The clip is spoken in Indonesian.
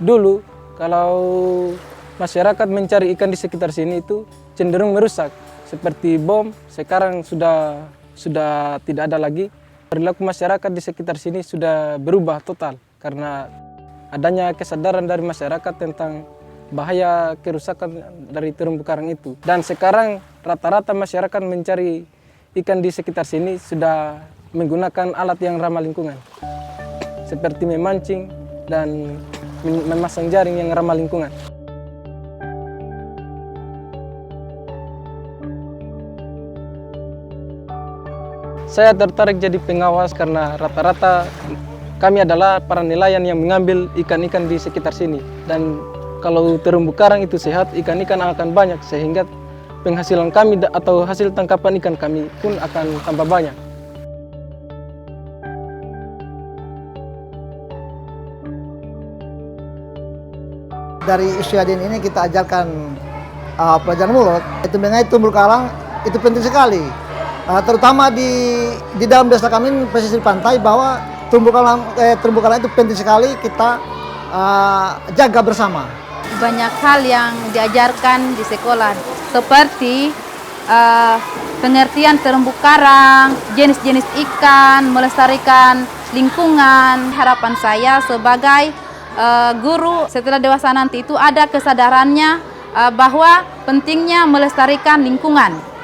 dulu kalau masyarakat mencari ikan di sekitar sini itu cenderung merusak. Seperti bom, sekarang sudah tidak ada lagi. Perilaku masyarakat di sekitar sini sudah berubah total karena adanya kesadaran dari masyarakat tentang bahaya kerusakan dari terumbu karang itu. Dan sekarang rata-rata masyarakat mencari ikan di sekitar sini sudah menggunakan alat yang ramah lingkungan, seperti memancing dan memasang jaring yang ramah lingkungan. Saya tertarik jadi pengawas karena rata-rata kami adalah para nelayan yang mengambil ikan-ikan di sekitar sini. Dan kalau terumbu karang itu sehat, ikan-ikan akan banyak sehingga penghasilan kami atau hasil tangkapan ikan kami pun akan tambah banyak. Dari Isyadin ini kita ajarkan pelajaran mulut. Itu mengenai terumbu karang itu penting sekali. Terutama di dalam desa kami pesisir pantai bahwa terumbu karang itu penting sekali kita jaga bersama. Banyak hal yang diajarkan di sekolah seperti pengertian terumbu karang, jenis-jenis ikan, melestarikan lingkungan. Harapan saya sebagai guru setelah dewasa nanti itu ada kesadarannya bahwa pentingnya melestarikan lingkungan.